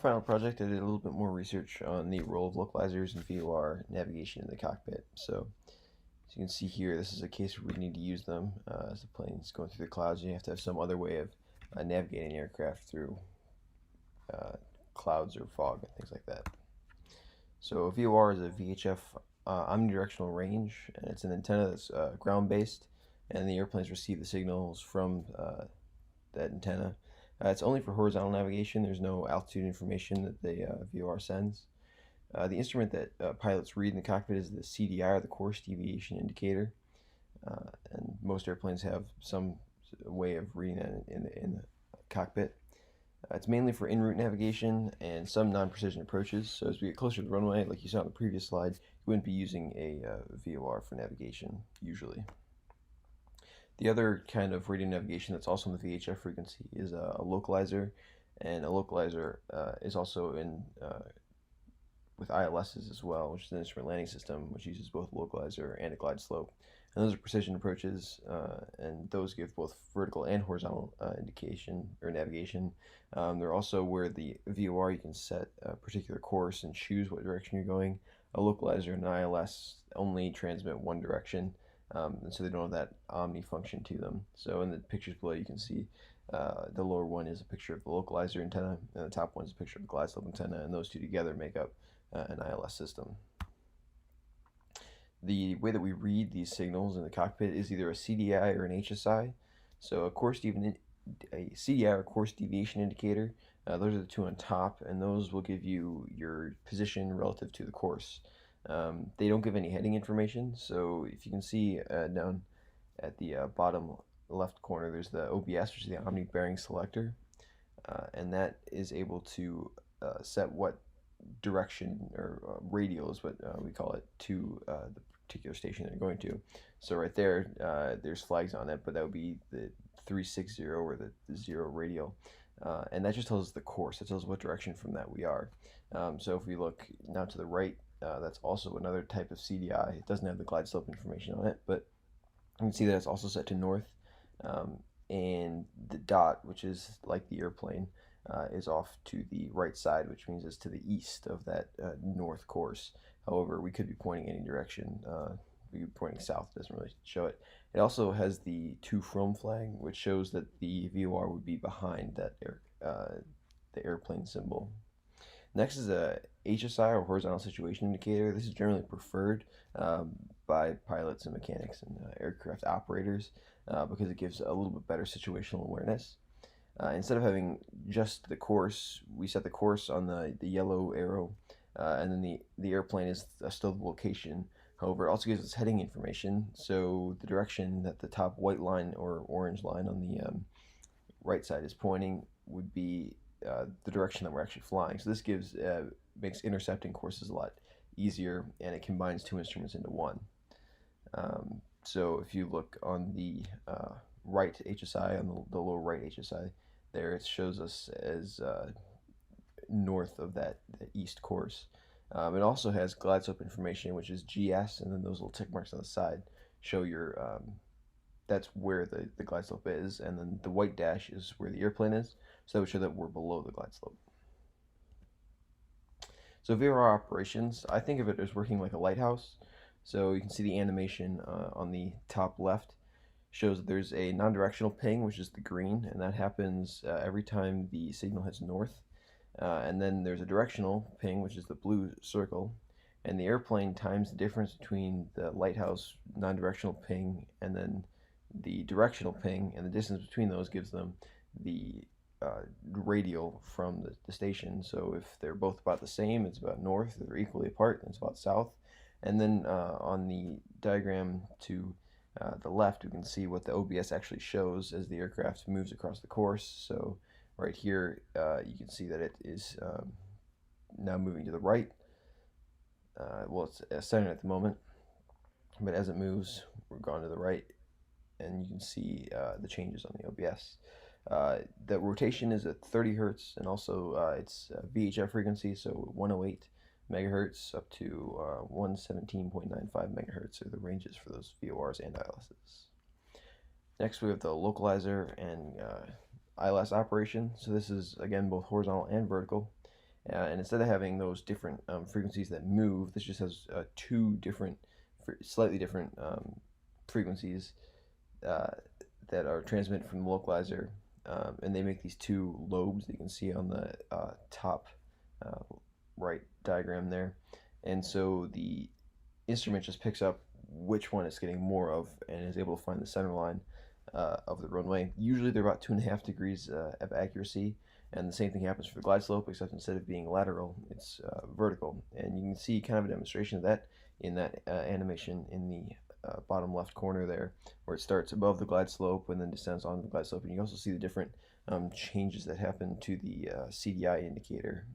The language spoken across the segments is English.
Final project, I did a little bit more research on the role of localizers and VOR navigation in the cockpit. So, as you can see here, this is a case where we need to use them as the plane's going through the clouds. You have to have some other way of navigating the aircraft through uh, clouds or fog and things like that. So, VOR is a VHF omnidirectional range, and it's an antenna that's ground-based, and the airplanes receive the signals from that antenna. It's only for horizontal navigation. There's no altitude information that the VOR sends. The instrument that pilots read in the cockpit is the CDI, or the course deviation indicator, and most airplanes have some way of reading that in the cockpit. It's mainly for en route navigation and some non-precision approaches. So as we get closer to the runway, like you saw in the previous slide, you wouldn't be using a VOR for navigation usually. The other kind of radio navigation that's also in the VHF frequency is a localizer, and a localizer is also in with ILSs as well, which is an instrument landing system, which uses both a localizer and a glide slope. And those are precision approaches, and those give both vertical and horizontal indication or navigation. They're also where the VOR you can set a particular course and choose what direction you're going. A localizer and an ILS only transmit one direction, and so they don't have that omni function to them. So in the pictures below, you can see the lower one is a picture of the localizer antenna, and the top one is a picture of the glide slope antenna, and those two together make up an ILS system. The way that we read these signals in the cockpit is either a CDI or an HSI. So a CDI or course deviation indicator, those are the two on top, and those will give you your position relative to the course. They don't give any heading information, so if you can see down at the bottom left corner, there's the OBS, which is the Omni Bearing Selector, and that is able to set what direction or radial is what we call it to the particular station they're going to. So right there, there's flags on it, but that would be the 360 or the 0 radial. And that just tells us the course. It tells us what direction from that we are. So if we look now to the right, that's also another type of CDI. It doesn't have the glide slope information on it, but you can see that it's also set to north. And the dot, which is like the airplane, is off to the right side, which means it's to the east of that north course. However, we could be pointing any direction. We could be pointing south, it doesn't really show it. It also has the to from flag, which shows that the VOR would be behind that the airplane symbol. Next is a HSI, or horizontal situation indicator. This is generally preferred by pilots and mechanics and aircraft operators because it gives a little bit better situational awareness. Instead of having just the course, we set the course on the yellow arrow, and then the airplane is still the location. However, it also gives us heading information, so the direction that the top white line or orange line on the right side is pointing would be the direction that we're actually flying. So this makes intercepting courses a lot easier, and it combines two instruments into one. So if you look on the right HSI, on the lower right HSI, there it shows us as north of that east course. It also has glide slope information, which is GS, and then those little tick marks on the side show your that's where the glide slope is, and then the white dash is where the airplane is, so that would show that we're below the glide slope. So VRR operations, I think of it as working like a lighthouse. So you can see the animation on the top left shows that there's a non-directional ping, which is the green, and that happens every time the signal hits north. And then there's a directional ping, which is the blue circle, and the airplane times the difference between the lighthouse non-directional ping and then the directional ping, and the distance between those gives them the radial from the station. So if they're both about the same, it's about north. If they're equally apart, then it's about south. And then on the diagram to the left, we can see what the OBS actually shows as the aircraft moves across the course. So right here, you can see that it is now moving to the right. Well, it's centered at the moment, but as it moves, we're gone to the right, and you can see the changes on the OBS. The rotation is at 30 hertz, and also it's VHF frequency, so 108 megahertz up to 117.95 megahertz are the ranges for those VORs and ILSs. Next, we have the localizer and ILS operation. So this is, again, both horizontal and vertical. And instead of having those different frequencies that move, this just has two different, slightly different frequencies that are transmitted from the localizer, and they make these two lobes that you can see on the top right diagram there. And so the instrument just picks up which one it's getting more of and is able to find the center line of the runway. Usually they're about 2.5 degrees of accuracy, and the same thing happens for the glide slope, except instead of being lateral, it's vertical. And you can see kind of a demonstration of that in that animation in the bottom left corner there, where it starts above the glide slope and then descends onto the glide slope. And you also see the different changes that happen to the CDI indicator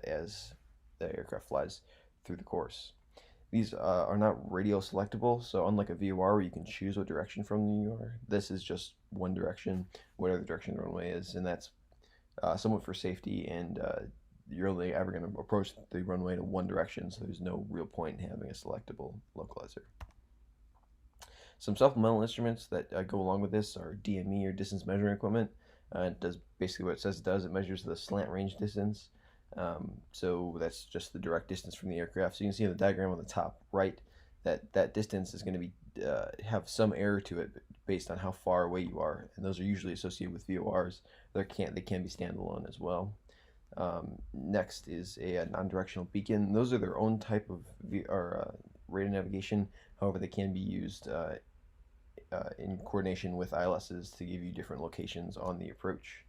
as the aircraft flies through the course. These are not radio selectable, so unlike a VOR where you can choose what direction from you are, this is just one direction, whatever the direction the runway is, and that's somewhat for safety, and you're only ever going to approach the runway in one direction, so there's no real point in having a selectable localizer. Some supplemental instruments that go along with this are DME, or distance measuring equipment. It does basically what it says it does. It measures the slant range distance. So that's just the direct distance from the aircraft. So you can see in the diagram on the top right that distance is going to be have some error to it based on how far away you are, and those are usually associated with VORs. They can be standalone as well. Next is a non-directional beacon. Those are their own type of radar navigation. However, they can be used in coordination with ILSs to give you different locations on the approach.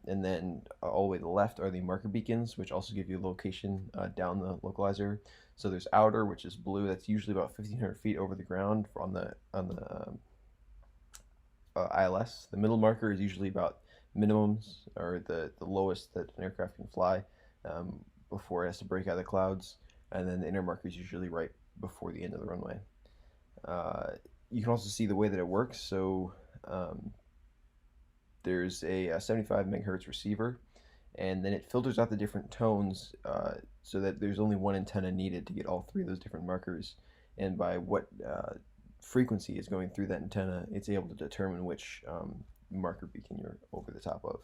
And then all the way to the left are the marker beacons, which also give you a location down the localizer. So there's outer, which is blue. That's usually about 1,500 feet over the ground on the ILS. The middle marker is usually about minimums, or the lowest that an aircraft can fly before it has to break out of the clouds. And then the inner marker is usually right before the end of the runway. You can also see the way that it works. So there's a 75 megahertz receiver, and then it filters out the different tones so that there's only one antenna needed to get all three of those different markers. And by what frequency is going through that antenna, it's able to determine which marker beacon you're over the top of.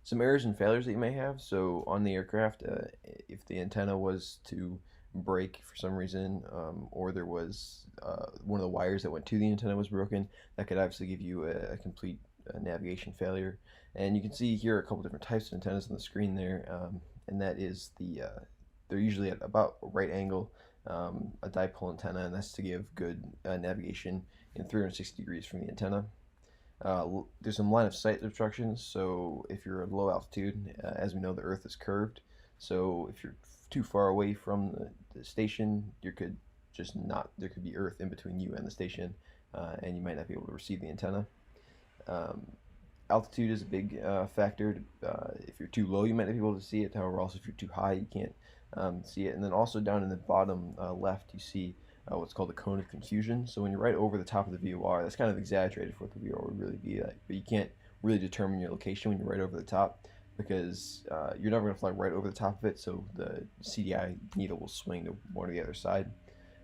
Some errors and failures that you may have. So on the aircraft, if the antenna was to break for some reason, or there was one of the wires that went to the antenna was broken, that could obviously give you a complete navigation failure. And you can see here a couple different types of antennas on the screen there, and that is they're usually at about a right angle, a dipole antenna, and that's to give good navigation in 360 degrees from the antenna. There's some line of sight obstructions, so if you're at low altitude, as we know, the Earth is curved, so if you're too far away from the station, there could be earth in between you and the station, and you might not be able to receive the antenna. Altitude is a big factor. If you're too low, you might not be able to see it. However, also if you're too high, you can't see it. And then also down in the bottom left, you see what's called the cone of confusion. So when you're right over the top of the VOR, that's kind of exaggerated for what the VOR would really be like, but you can't really determine your location when you're right over the top, because you're never going to fly right over the top of it, so the CDI needle will swing to one or the other side.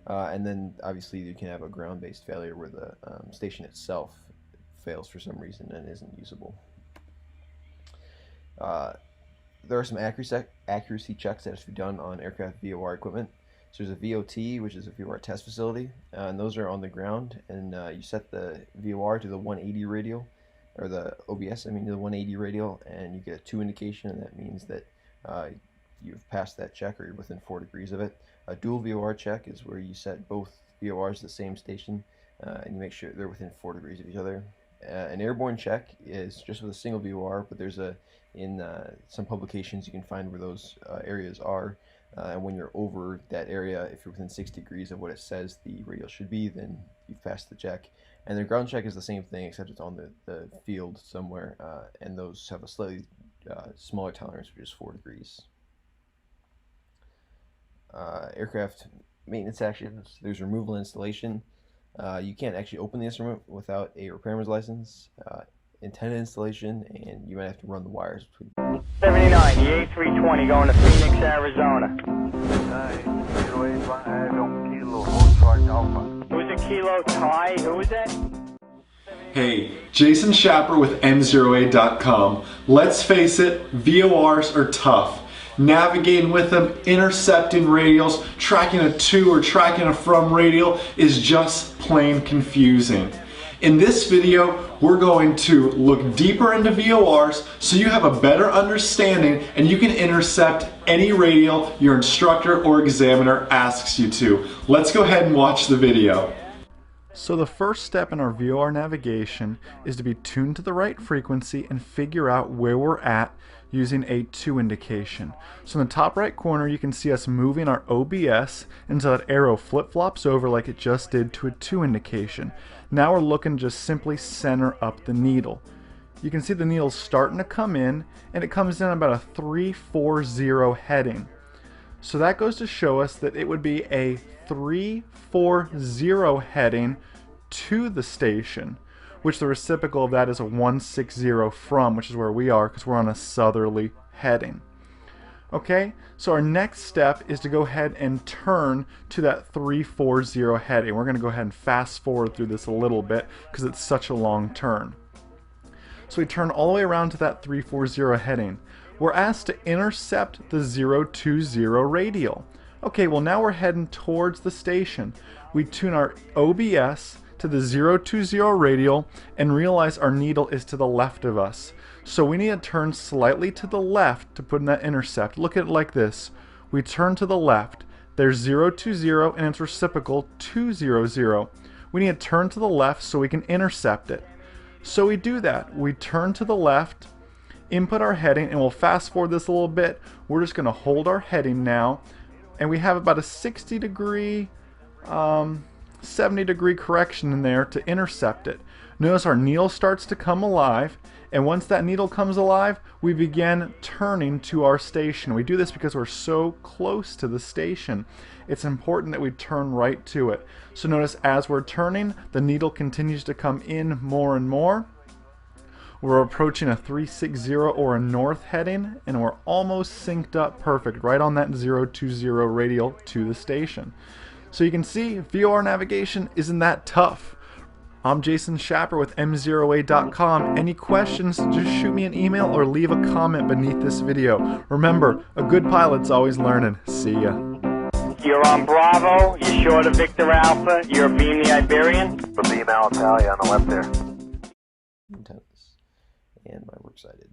And then obviously you can have a ground-based failure where the station itself fails for some reason and isn't usable. There are some accuracy checks that have to be done on aircraft VOR equipment. So there's a VOT, which is a VOR test facility, and those are on the ground, and you set the VOR to the 180 radial, or the OBS, to the 180 radial, and you get a 2 indication, and that means that you've passed that check, or you're within 4 degrees of it. A dual VOR check is where you set both VORs to the same station, and you make sure they're within 4 degrees of each other. An airborne check is just with a single VOR, but there's in some publications you can find where those areas are, and when you're over that area, if you're within 6 degrees of what it says the radial should be, then you've passed the check. And the ground check is the same thing, except it's on the field somewhere, and those have a slightly smaller tolerance, which is 4 degrees. Aircraft maintenance actions, there's removal and installation. You can't actually open the instrument without a repairman's license, antenna installation, and you might have to run the wires between. 79, the A320 going to Phoenix, Arizona. Who's a Kilo Thai? Who is that? 79. Hey, Jason Schapper with M0A.com. Let's face it, VORs are tough. Navigating with them, intercepting radials, tracking a to or tracking a from radial is just plain confusing. In this video, we're going to look deeper into VORs so you have a better understanding and you can intercept any radial your instructor or examiner asks you to. Let's go ahead and watch the video. So the first step in our VOR navigation is to be tuned to the right frequency and figure out where we're at using a to indication. So in the top right corner you can see us moving our OBS until that arrow flip-flops over like it just did to a to indication. Now we're looking to just simply center up the needle. You can see the needle's starting to come in, and it comes in about a 340 heading. So that goes to show us that it would be a 340 heading to the station, which the reciprocal of that is a 160 from, which is where we are because we're on a southerly heading. Okay, so our next step is to go ahead and turn to that 340 heading. We're going to go ahead and fast forward through this a little bit because it's such a long turn. So we turn all the way around to that 340 heading. We're asked to intercept the 020 radial. Okay, well now we're heading towards the station. We tune our OBS to the 020 radial and realize our needle is to the left of us. So we need to turn slightly to the left to put in that intercept. Look at it like this. We turn to the left. There's 020 and its reciprocal 200. We need to turn to the left so we can intercept it. So we do that. We turn to the left, input our heading, and we'll fast forward this a little bit. We're just going to hold our heading now, and we have about a 60 degree 70 degree correction in there to intercept it. Notice our needle starts to come alive, and once that needle comes alive, we begin turning to our station. We do this because we're so close to the station. It's important that we turn right to it. So notice as we're turning, the needle continues to come in more and more. We're approaching a 360 or a north heading, and we're almost synced up perfect right on that 020 radial to the station. So you can see VOR navigation isn't that tough. I'm Jason Schapper with M0A.com. Any questions, just shoot me an email or leave a comment beneath this video. Remember, a good pilot's always learning. See ya. You're on Bravo, you're short of Victor Alpha, you're beam the Iberian. The beam Alitalia on the left there. Antennas. And my works cited.